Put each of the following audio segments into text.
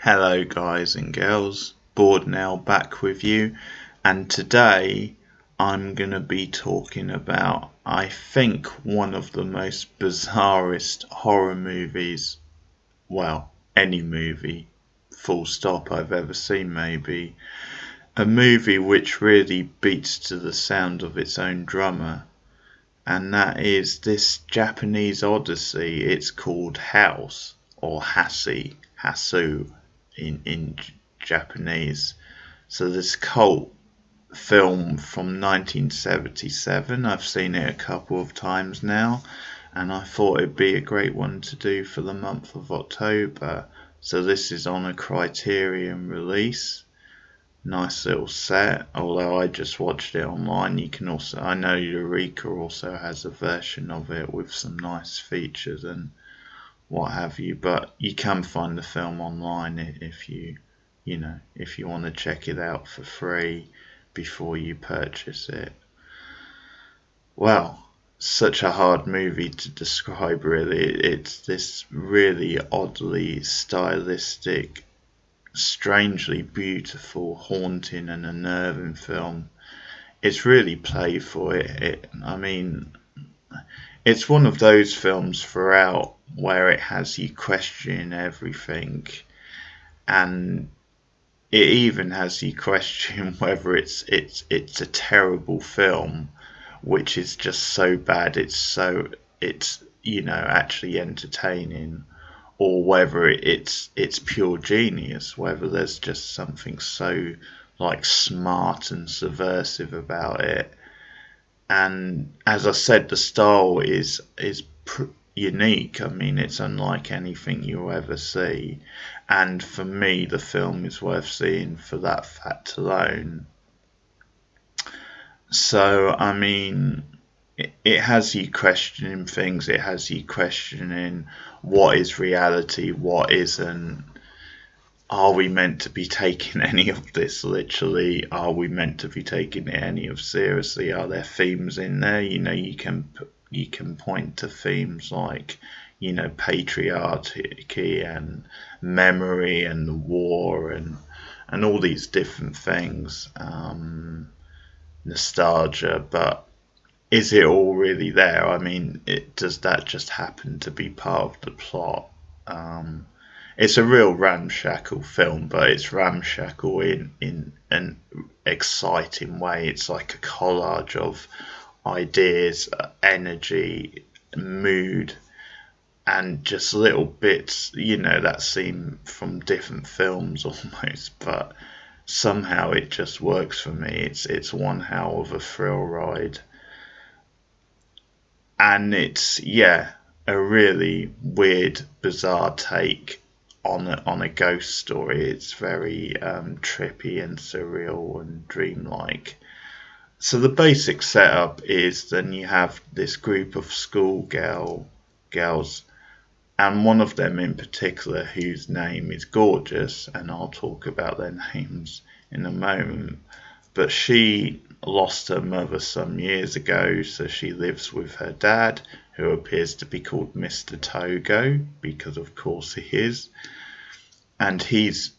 Hello guys and girls, Bored now back with you, and today I'm gonna be talking about I think one of the most bizarrest horror movies, well, any movie, full stop, I've ever seen maybe. A movie which really beats to the sound of its own drummer, and that is this Japanese odyssey. It's called House or Hausu in Japanese. So this cult film from 1977. I've seen it a couple of times now, and I thought it'd be a great one to do for the month of October. So this is on a Criterion release. Nice little set, although I just watched it online. You can also, I know Eureka also has a version of it with some nice features and what have you, but you can find the film online if if you want to check it out for free before you purchase it. Well, such a hard movie to describe, really. It's this really oddly stylistic, strangely beautiful, haunting and unnerving film. It's really playful. I mean, it's one of those films throughout where it has you question everything, and it even has you question whether it's a terrible film, which is just so bad it's actually entertaining, or whether it's pure genius, whether there's just something so like smart and subversive about it. And as I said, the style is unique. I mean, it's unlike anything you'll ever see, and for me, the film is worth seeing for that fact alone. So, I mean, it has you questioning things. It has you questioning what is reality, what isn't. Are we meant to be taking any of this literally? Are we meant to be taking it any of seriously? Are there themes in there? You can point to themes like patriarchy and memory and the war and all these different things, nostalgia. But is it all really there? I mean, does that just happen to be part of the plot? It's a real ramshackle film, but it's ramshackle in an exciting way. It's like a collage of ideas, energy, mood, and just little bits, that seem from different films almost, but somehow it just works for me. It's one hell of a thrill ride, and it's a really weird, bizarre take on a ghost story. It's very trippy and surreal and dreamlike. So the basic setup is then you have this group of girls, and one of them in particular whose name is Gorgeous, and I'll talk about their names in a moment. But she lost her mother some years ago, so she lives with her dad, who appears to be called Mr. Togo, because of course he is. And he's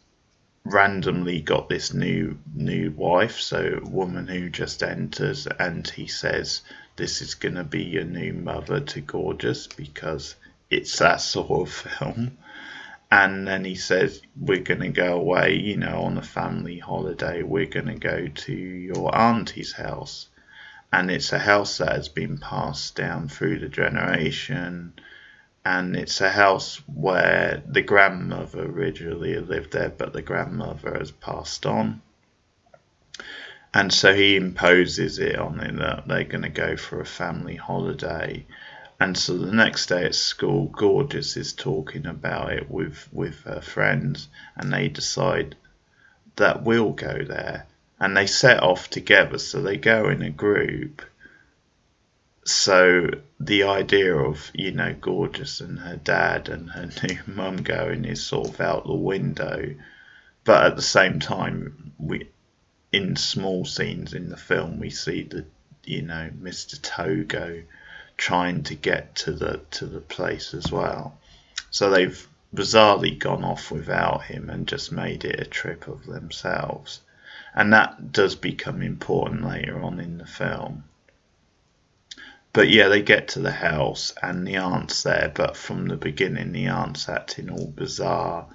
randomly got this new wife, so a woman who just enters, and he says this is going to be your new mother to Gorgeous, because it's that sort of film. And then he says, we're going to go away, on a family holiday. We're going to go to your auntie's house. And it's a house that has been passed down through the generation. And it's a house where the grandmother originally lived there, but the grandmother has passed on. And so he imposes it on them that they're going to go for a family holiday. And so the next day at school, Gorgeous is talking about it with her friends, and they decide that we'll go there. And they set off together, so they go in a group. So the idea of, Gorgeous and her dad and her new mum going is sort of out the window. But at the same time, in small scenes in the film, we see Mr. Togo trying to get to the place as well. So they've bizarrely gone off without him and just made it a trip of themselves. And that does become important later on in the film. But yeah, they get to the house and the aunt's there, but from the beginning the aunt's acting all bizarre,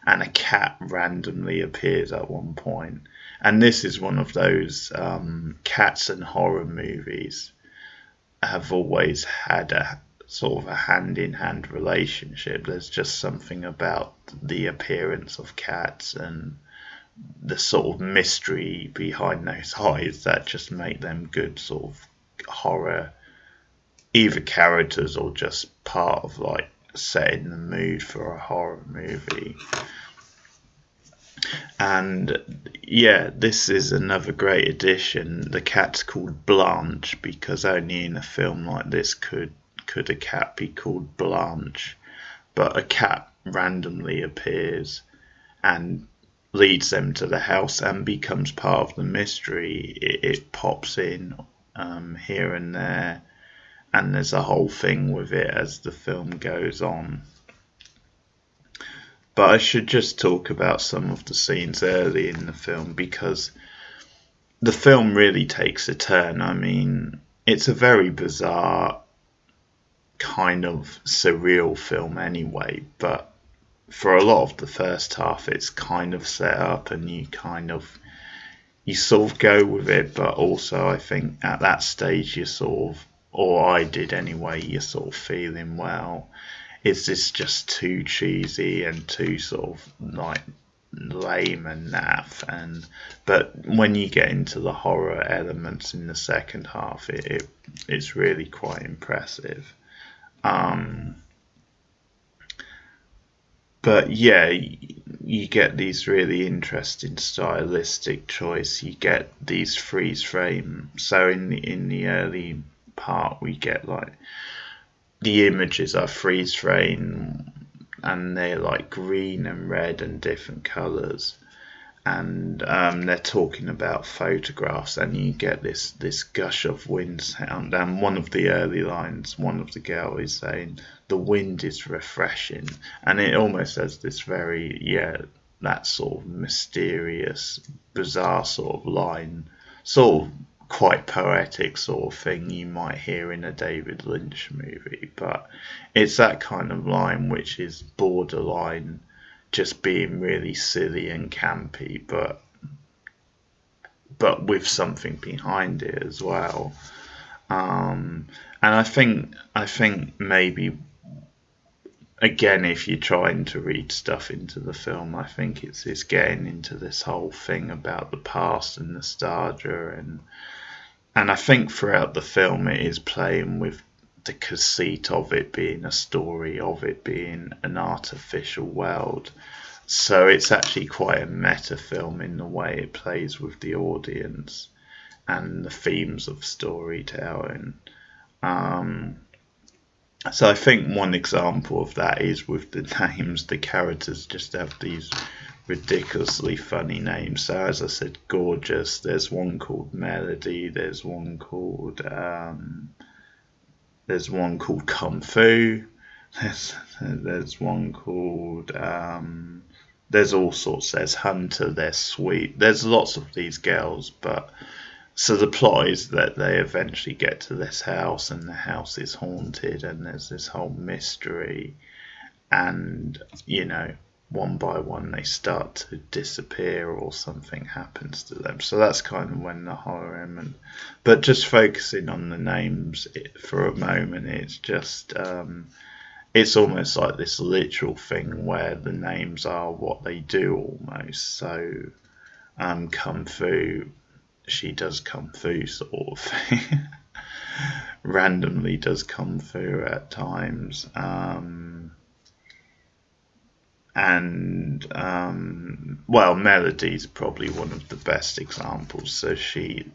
and a cat randomly appears at one point. And this is one of those cats and horror movies have always had a sort of a hand-in-hand relationship. There's just something about the appearance of cats and the sort of mystery behind those eyes that just make them good sort of horror, either characters or just part of like setting the mood for a horror movie. And yeah, this is another great addition. The cat's called Blanche because only in a film like this could a cat be called Blanche. But a cat randomly appears and leads them to the house and becomes part of the mystery. It pops in here and there, and there's a whole thing with it as the film goes on. But I should just talk about some of the scenes early in the film, because the film really takes a turn. I mean, it's a very bizarre kind of surreal film anyway, but for a lot of the first half it's kind of set up and you sort of go with it, but also I think at that stage you sort of, or I did anyway, you're sort of feeling, well, is this just too cheesy and too sort of like lame and naff? But when you get into the horror elements in the second half, it's really quite impressive. But yeah, you get these really interesting stylistic choice. You get these freeze frame. So in the early part, we get like the images are freeze frame, and they're like green and red and different colours. And they're talking about photographs, and you get this gush of wind sound. And one of the early lines, one of the girl is saying, "The wind is refreshing," and it almost has this very that sort of mysterious, bizarre sort of line, sort of quite poetic sort of thing you might hear in a David Lynch movie. But it's that kind of line which is borderline just being really silly and campy, but with something behind it as well. And I think maybe, again, if you're trying to read stuff into the film, I think it's getting into this whole thing about the past and nostalgia, and I think throughout the film it is playing with the conceit of it being a story, of it being an artificial world. So it's actually quite a meta film in the way it plays with the audience and the themes of storytelling. So I think one example of that is with the names. The characters just have these ridiculously funny names. So as I said, Gorgeous. There's one called Melody. There's one called Kung Fu. There's one called there's all sorts. There's Hunter. There's Sweet. There's lots of these girls. But so the plot is that they eventually get to this house, and the house is haunted, and there's this whole mystery, and one by one they start to disappear or something happens to them. So that's kind of when the horror element. But just focusing on the names for a moment, it's just it's almost like this literal thing where the names are what they do almost. So Kung Fu, she does Kung Fu sort of thing. Randomly does Kung Fu at times. Well, Melody's probably one of the best examples. So she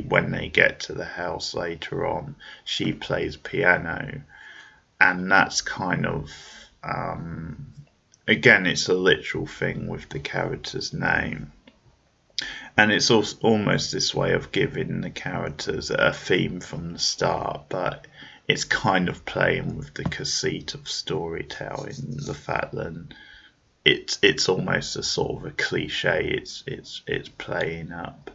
when they get to the house later on, she plays piano, and that's kind of again, it's a literal thing with the character's name, and it's almost this way of giving the characters a theme from the start, but it's kind of playing with the conceit of storytelling, the fact that it's almost a sort of a cliche. It's playing up.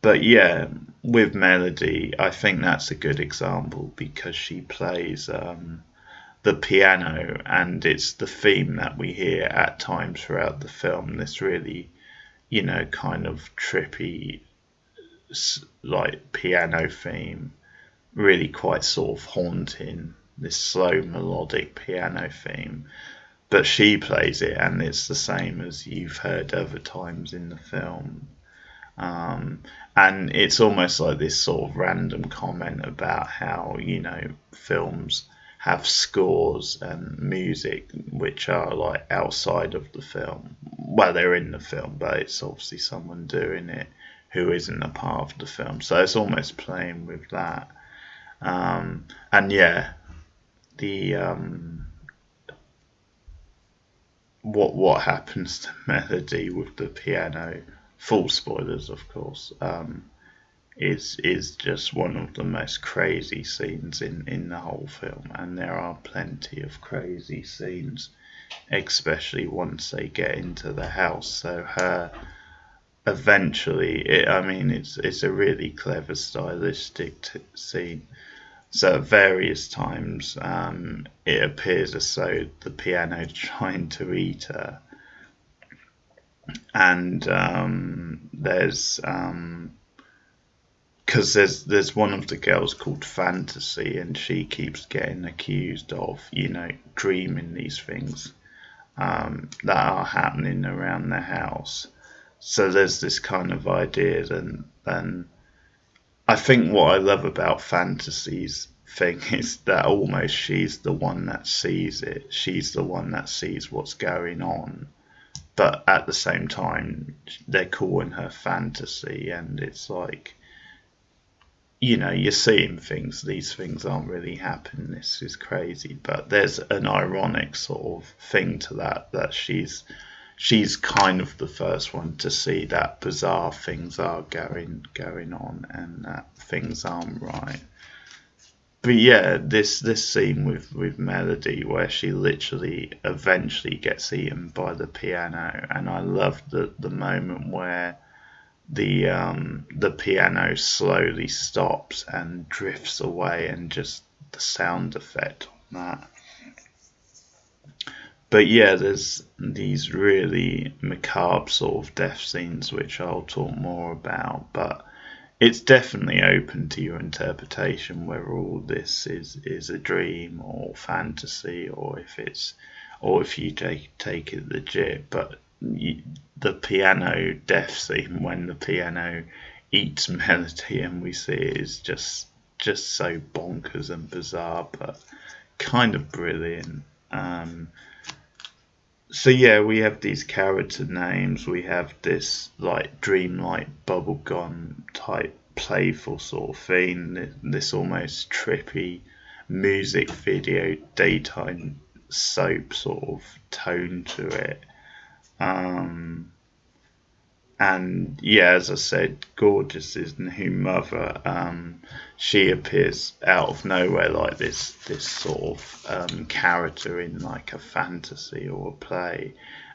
But yeah, with Melody, I think that's a good example because she plays the piano, and it's the theme that we hear at times throughout the film. This really, kind of trippy, like piano theme, really quite sort of haunting. This slow melodic piano theme, but she plays it, and it's the same as you've heard other times in the film. And it's almost like this sort of random comment about how, films have scores and music which are like outside of the film. Well, they're in the film, but it's obviously someone doing it who isn't a part of the film. So it's almost playing with that. And yeah, the what happens to Melody with the piano, full spoilers of course, is just one of the most crazy scenes in the whole film. And there are plenty of crazy scenes, especially once they get into the house. So her eventually, it's a really clever stylistic scene. So at various times, it appears as though the piano's trying to eat her, and there's because there's one of the girls called Fantasy, and she keeps getting accused of dreaming these things that are happening around the house. So there's this kind of idea, and I think what I love about Fantasy's thing is that almost she's the one that sees it. She's the one that sees what's going on. But at the same time, they're calling her Fantasy, and it's like, you're seeing things. These things aren't really happening. This is crazy. But there's an ironic sort of thing to that she's kind of the first one to see that bizarre things are going on, and that things aren't right. But yeah, this scene with Melody, where she literally eventually gets eaten by the piano, and I love the moment where the piano slowly stops and drifts away, and just the sound effect on that. But yeah, there's these really macabre sort of death scenes which I'll talk more about, but it's definitely open to your interpretation whether all this is a dream or fantasy, or if you take it legit. But the piano death scene, when the piano eats Melody and we see it, is just so bonkers and bizarre, but kind of brilliant. So yeah, we have these character names. We have this like dreamlike bubblegum type playful sort of thing. This almost trippy music video, daytime soap sort of tone to it. And yeah, as I said, Gorgeous's new mother, she appears out of nowhere like this sort of character in like a fantasy or a play.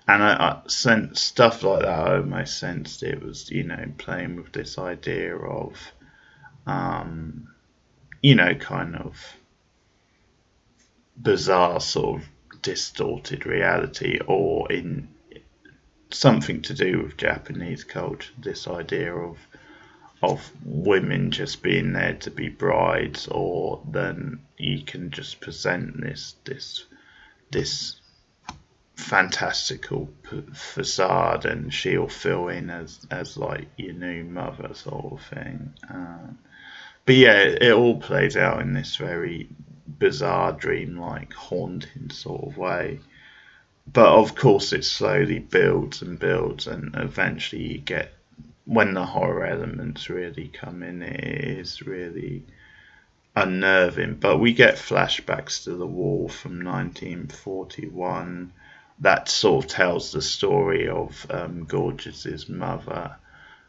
And I sensed stuff like that. I almost sensed it was, playing with this idea of, kind of bizarre sort of distorted reality, or in something to do with Japanese culture, this idea of women just being there to be brides, or then you can just present this fantastical facade, and she'll fill in as like your new mother sort of thing. But yeah, it all plays out in this very bizarre, dreamlike, haunting sort of way. But of course, it slowly builds and builds, and eventually you get, when the horror elements really come in, it is really unnerving. But we get flashbacks to the war from 1941 that sort of tells the story of Gorgeous's mother.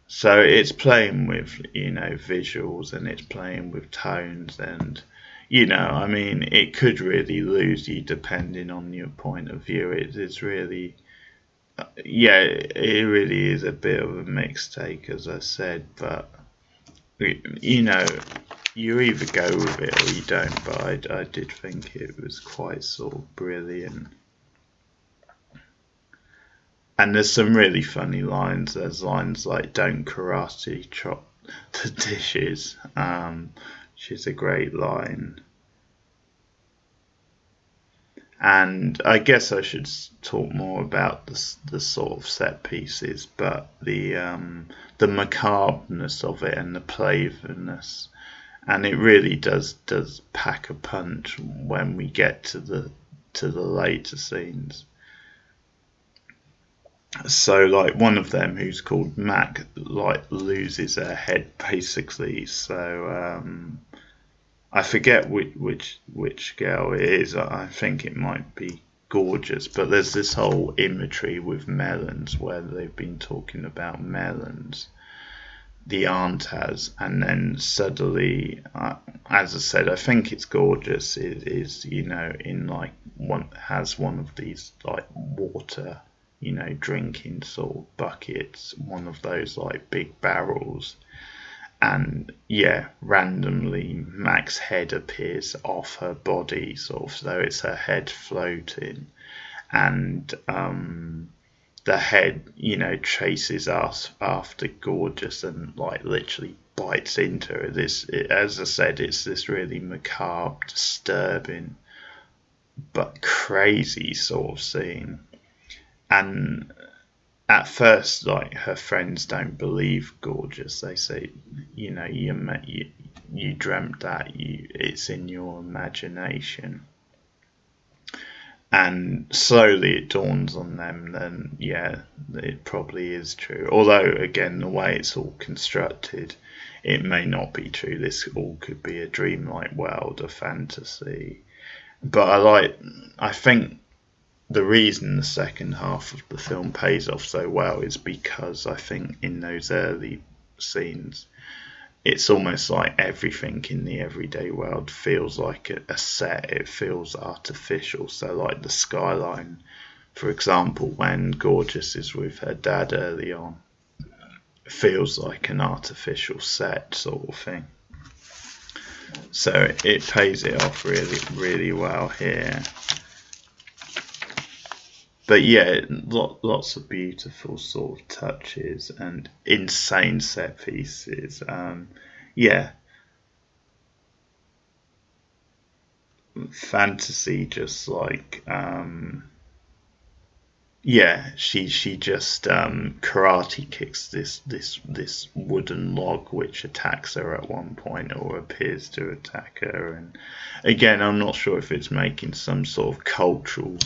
So it's playing with visuals, and it's playing with tones, and I mean, it could really lose you depending on your point of view. It is really, yeah, it really is a bit of a mixed take, as I said, but you know, you either go with it or you don't. But I did think it was quite sort of brilliant. And there's some really funny lines. There's lines like "Don't karate chop the dishes," which is a great line. And I guess I should talk more about the sort of set pieces, but the macabreness of it and the playfulness, and it really does pack a punch when we get to the later scenes. So like one of them, who's called Mac, like loses her head basically. So I forget which girl it is. I think it might be Gorgeous, but there's this whole imagery with melons where they've been talking about melons. The aunt has, and then suddenly, as I said, I think it's Gorgeous. It is, in like one of these like water, drinking sort of buckets, one of those like big barrels. And yeah, randomly Mac's head appears off her body, sort of, so it's her head floating, and the head, chases us after Gorgeous and like literally bites into her. As I said, it's this really macabre, disturbing, but crazy sort of scene. And at first, like her friends don't believe Gorgeous. They say, you dreamt that. It's in your imagination. And slowly it dawns on them. Then yeah, it probably is true. Although again, the way it's all constructed, it may not be true. This all could be a dreamlike world, a fantasy. But I think the reason the second half of the film pays off so well is because I think in those early scenes, it's almost like everything in the everyday world feels like a set. It feels artificial. So like the skyline, for example, when Gorgeous is with her dad early on, feels like an artificial set sort of thing. So it pays it off really, really well here. But yeah, lots of beautiful sort of touches and insane set pieces. Yeah, fantasy, just like yeah, she just karate kicks this wooden log which attacks her at one point, or appears to attack her. And again, I'm not sure if it's making some sort of cultural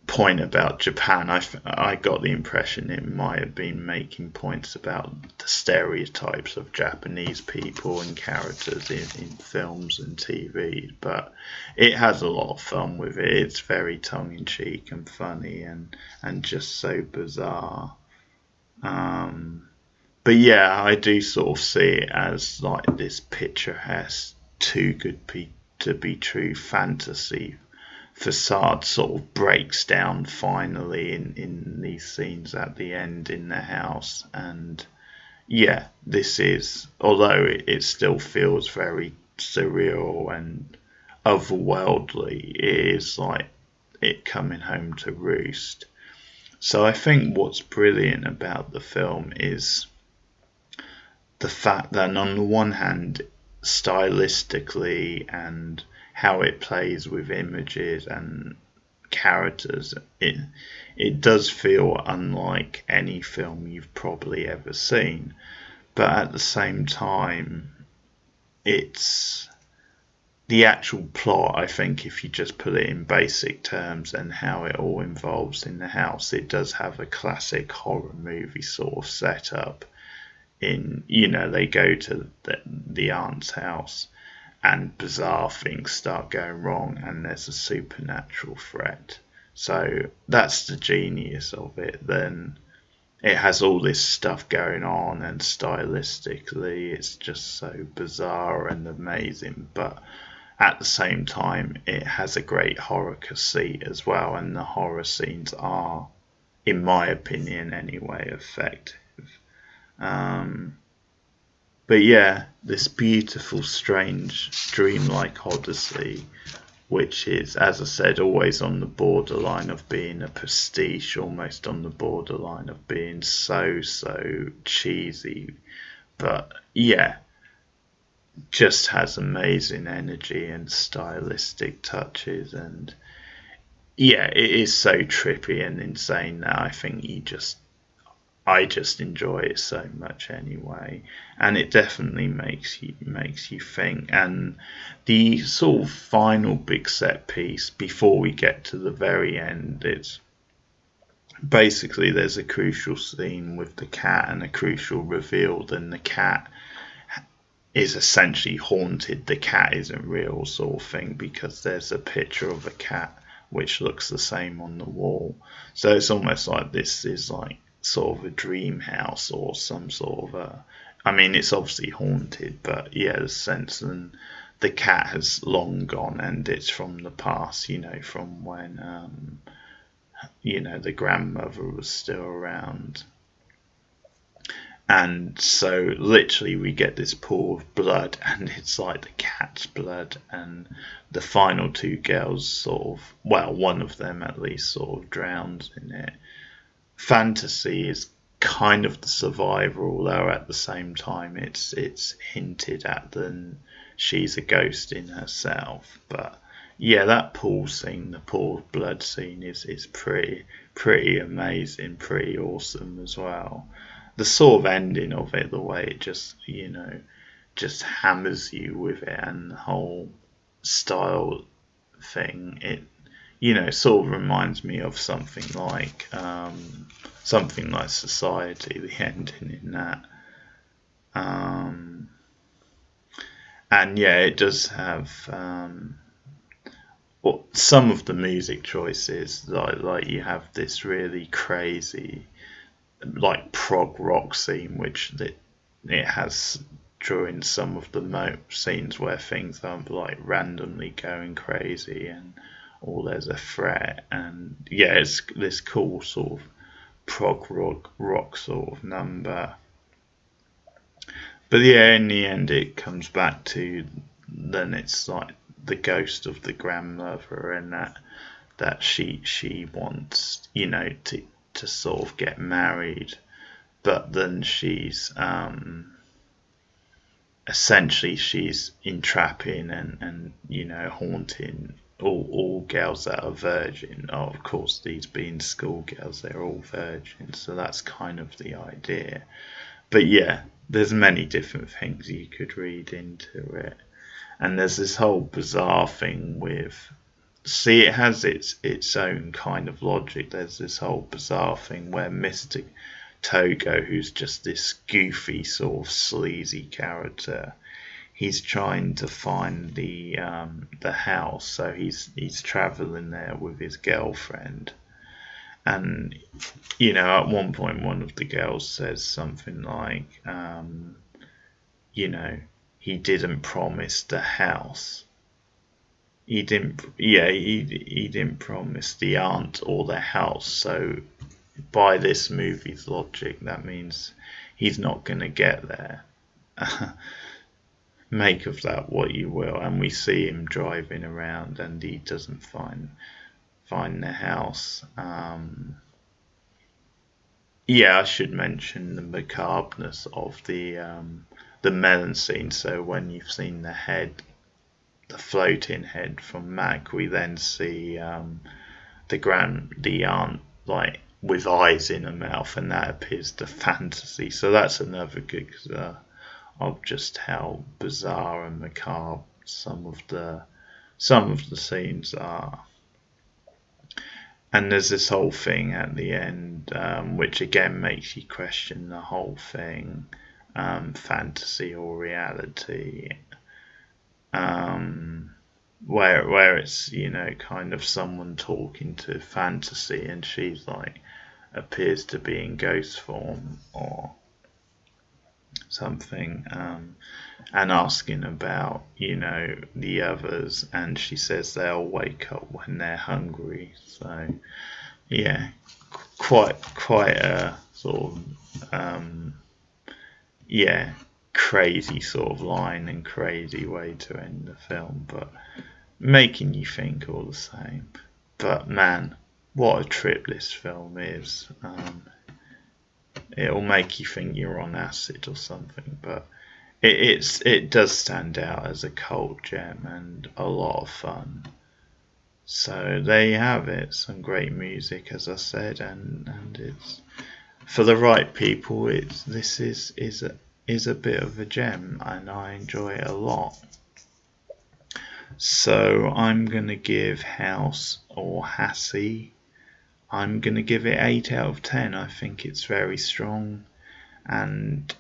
point about Japan. I got the impression it might have been making points about the stereotypes of Japanese people and characters in films and TV, but it has a lot of fun with it. It's very tongue-in-cheek and funny and just so bizarre. But yeah, I do sort of see it as like this picturesque, too good to be true fantasy facade sort of breaks down finally in these scenes at the end in the house. And yeah, this is, although it still feels very surreal and otherworldly, it is like it coming home to roost. So I think what's brilliant about the film is the fact that on the one hand, stylistically and how it plays with images and characters, it does feel unlike any film you've probably ever seen. But at the same time, it's the actual plot. I think if you just put it in basic terms and how it all involves in the house, it does have a classic horror movie sort of setup. They go to the aunt's house and bizarre things start going wrong and there's a supernatural threat. So that's the genius of it. Then it has all this stuff going on, and stylistically it's just so bizarre and amazing. But at the same time, it has a great horror conceit as well, and the horror scenes are, in my opinion anyway, effective. Um, but yeah, this beautiful, strange, dreamlike odyssey, which is, as I said, always on the borderline of being a pastiche, almost on the borderline of being so cheesy. But yeah, just has amazing energy and stylistic touches, and yeah, it is so trippy and insane that I just enjoy it so much anyway, and it definitely makes you think. And the sort of final big set piece before we get to the very end, it's basically there's a crucial scene with the cat and a crucial reveal. Then the cat is essentially haunted. The cat isn't real, sort of thing, because there's a picture of a cat which looks the same on the wall. So it's almost like this is like sort of a dream house or some sort of a. I mean, it's obviously haunted, but yeah, the sense, and the cat has long gone, and it's from the past. From when the grandmother was still around. And so literally we get this pool of blood, and it's like the cat's blood, and the final two girls sort of, well, one of them at least sort of drowns in it. Fantasy is kind of the survivor, although at the same time it's hinted at that she's a ghost in herself. But yeah, that pool scene, the pool of blood scene is pretty amazing, pretty awesome as well. The sort of ending of it, the way it just hammers you with it, and the whole style thing, it sort of reminds me of something like Society, the ending in that. And yeah, it does have some of the music choices, like you have this really crazy like prog rock scene, which it has during some of the scenes where things are like randomly going crazy, and there's a threat, and yeah, it's this cool sort of prog rock sort of number. But yeah, in the end, it comes back to then it's like the ghost of the grandmother, and that she wants to sort of get married, but then she's essentially she's entrapping and haunting all girls that are virgin. Oh, of course, these being schoolgirls, they're all virgins, so that's kind of the idea. But yeah, there's many different things you could read into it, and there's this whole bizarre thing with. See, it has its own kind of logic. There's this whole bizarre thing where Mr. Togo, who's just this goofy sort of sleazy character, he's trying to find the house. So he's traveling there with his girlfriend, and at one point one of the girls says something like, he didn't promise the house. He didn't. Yeah, he didn't promise the aunt or the house. So by this movie's logic, that means he's not going to get there. Make of that what you will. And we see him driving around, and he doesn't find the house. Yeah, I should mention the macabreness of the melon scene. So when you've seen the floating head from Mac, we then see the aunt like with eyes in her mouth, and that appears to Fantasy. So that's another good of just how bizarre and macabre some of the scenes are. And there's this whole thing at the end, which again makes you question the whole thing, fantasy or reality. Where it's kind of someone talking to Fantasy, and she's like appears to be in ghost form, something, and asking about, the others, and she says they'll wake up when they're hungry. So yeah, quite a sort of yeah, crazy sort of line and crazy way to end the film, but making you think all the same. But man, what a trip this film is. It'll make you think you're on acid or something, but it does stand out as a cult gem and a lot of fun. So there you have it, some great music, as I said, and it's for the right people. This is a bit of a gem, and I enjoy it a lot. So I'm gonna give House or Hassie. I'm gonna give it 8 out of 10. I think it's very strong, and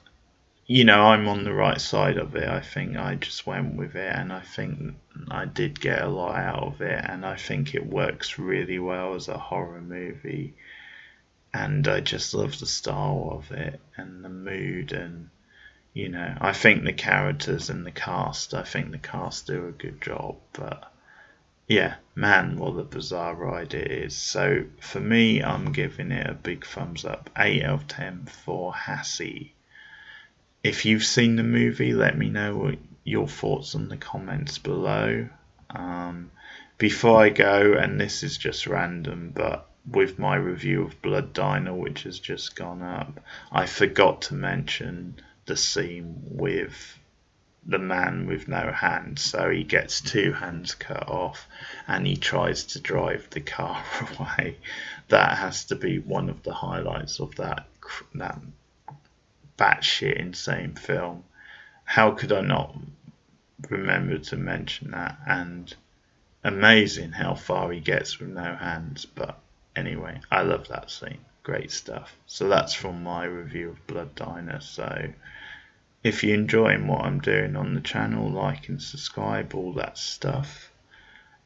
I'm on the right side of it. I think I just went with it, and I think I did get a lot out of it, and I think it works really well as a horror movie. And I just love the style of it and the mood, and I think the characters and I think the cast do a good job. But yeah, man, what a bizarre ride it is. So for me, I'm giving it a big thumbs up, 8 out of 10 for Hassie. If you've seen the movie, let me know what your thoughts in the comments below. Before I go, and this is just random, but with my review of Blood Diner, which has just gone up, I forgot to mention the scene with the man with no hands. So he gets 2 hands cut off and he tries to drive the car away. That has to be one of the highlights of that batshit insane film. How could I not remember to mention that? And amazing how far he gets with no hands. But anyway, I love that scene. Great stuff. So that's from my review of Blood Diner. So if you're enjoying what I'm doing on the channel, like and subscribe, all that stuff.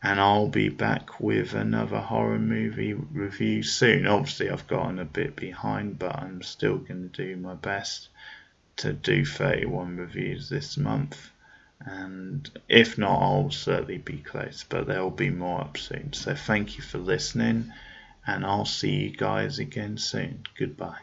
And I'll be back with another horror movie review soon. Obviously, I've gotten a bit behind, but I'm still going to do my best to do 31 reviews this month. And if not, I'll certainly be close, but there will be more up soon. So thank you for listening, and I'll see you guys again soon. Goodbye.